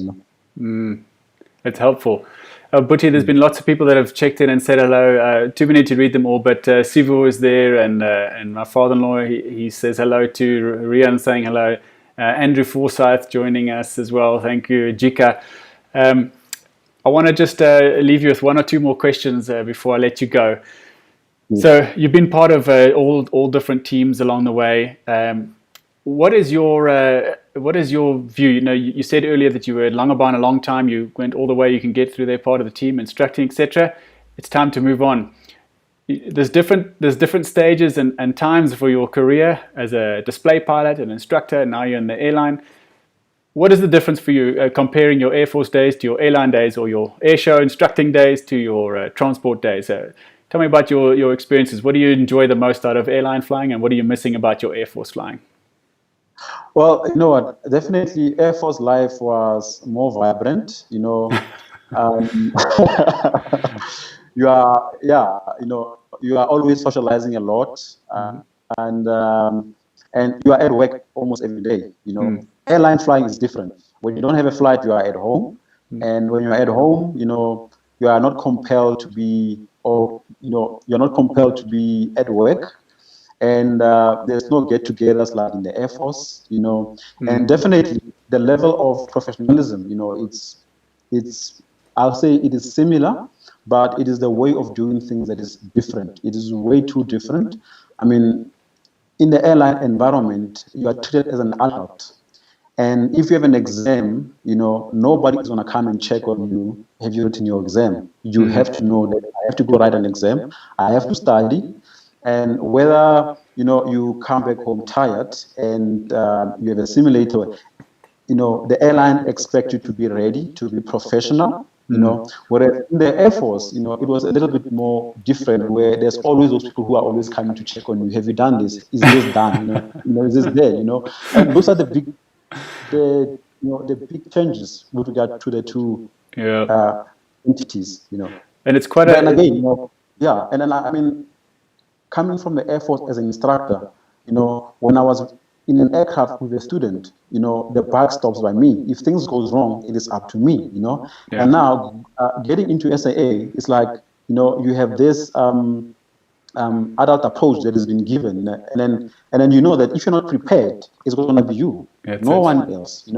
[SPEAKER 1] It's helpful. Buti, there's been lots of people that have checked in and said hello. Too many to read them all, but Sivu is there, and my father-in-law, he says hello to Rian, saying hello. Andrew Forsyth joining us as well. Thank you, Jika. I want to just leave you with 1 or 2 more questions before I let you go. So you've been part of all different teams along the way. What is your view? You said earlier that you were at Langebaan a long time. You went all the way you can get through there, part of the team, instructing, etc. It's time to move on. There's different stages and times for your career as a display pilot, an instructor, and now you're in the airline. What is the difference for you comparing your Air Force days to your airline days, or your air show instructing days to your transport days? Tell me about your experiences. What do you enjoy the most out of airline flying, and what are you missing about your Air Force flying?
[SPEAKER 2] Well, you know what? Definitely, Air Force life was more vibrant. You are, you are always socializing a lot, and you are at work almost every day. Airline flying is different. When you don't have a flight, you are at home, and when you are at home, you are not compelled to be, you're not compelled to be at work. And there's no get-togethers like in the Air Force, and definitely the level of professionalism, it's I'll say it is similar, but it is the way of doing things that is different. It is way too different. I mean, in the airline environment, you are treated as an adult. And if you have an exam, nobody is going to come and check on you. Have you written your exam? You have to know that I have to go write an exam. I have to study. And whether, you come back home tired and you have a simulator, the airline expects you to be ready, to be professional, whereas in the Air Force, it was a little bit more different, where there's always those people who are always coming to check on you. Have you done this? Is this done? Is this there? And those are the big changes with regard to the two entities,
[SPEAKER 1] And it's quite
[SPEAKER 2] and again, and then I mean, coming from the Air Force as an instructor, when I was in an aircraft with a student, the buck stops by me. If things goes wrong, it is up to me,
[SPEAKER 1] Yeah.
[SPEAKER 2] And now getting into SAA, it's like, you have this adult approach that has been given, and then you know that if you're not prepared, it's going to be you, no one else,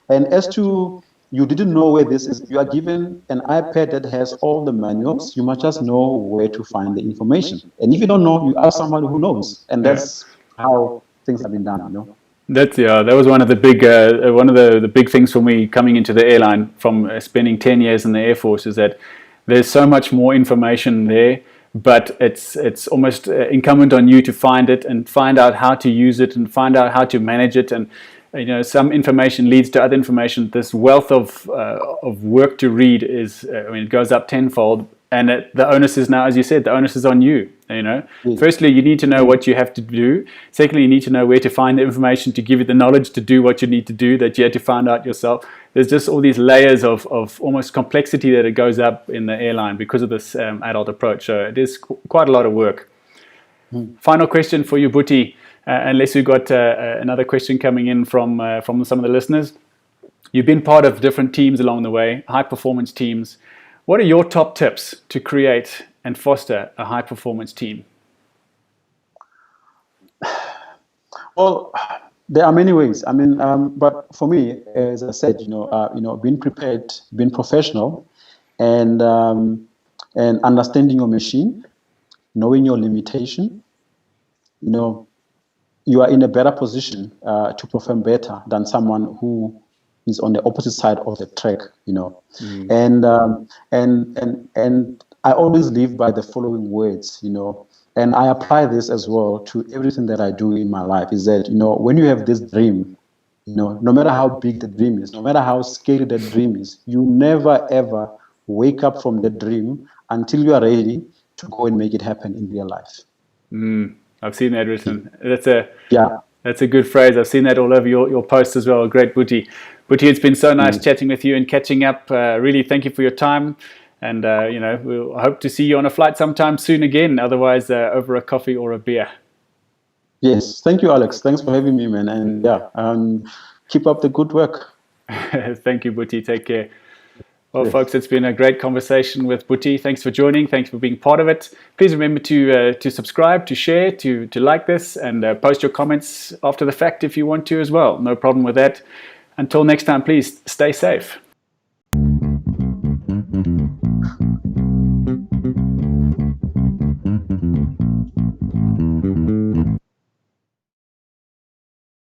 [SPEAKER 2] And as to you didn't know where this is, you are given an iPad that has all the manuals. You must just know where to find the information. And if you don't know, you ask somebody who knows, and that's how things have been done,
[SPEAKER 1] That was one of the big the big things for me coming into the airline from spending 10 years in the Air Force, is that there's so much more information there, but it's almost incumbent on you to find it and find out how to use it and find out how to manage it. And some information leads to other information. This wealth of work to read is, it goes up tenfold. And the onus is now, as you said, the onus is on you. Firstly, you need to know what you have to do. Secondly, you need to know where to find the information to give you the knowledge to do what you need to do that you had to find out yourself. There's just all these layers of almost complexity that it goes up in the airline because of this adult approach. So it is quite a lot of work. Final question for you, Buti, unless we've got another question coming in from some of the listeners. You've been part of different teams along the way, high performance teams. What are your top tips to create and foster a high performance team?
[SPEAKER 2] Well, there are many ways. But for me, as I said, being prepared, being professional, and understanding your machine, knowing your limitation. You are in a better position to perform better than someone who is on the opposite side of the track, And I always live by the following words, and I apply this as well to everything that I do in my life, is that, when you have this dream, no matter how big the dream is, no matter how scary the dream is, you never ever wake up from the dream until you are ready to go and make it happen in real life.
[SPEAKER 1] I've seen that written. That's a good phrase. I've seen that all over your posts as well. Great, Buti. Buti, it's been so nice chatting with you and catching up. Really, thank you for your time. And, we'll hope to see you on a flight sometime soon again, otherwise over a coffee or a beer.
[SPEAKER 2] Yes, thank you, Alex. Thanks for having me, man. And keep up the good work.
[SPEAKER 1] Thank you, Buti. Take care. Well, folks, it's been a great conversation with Buti. Thanks for joining. Thanks for being part of it. Please remember to subscribe, to share, to like this, and post your comments after the fact if you want to as well. No problem with that. Until next time, please stay safe.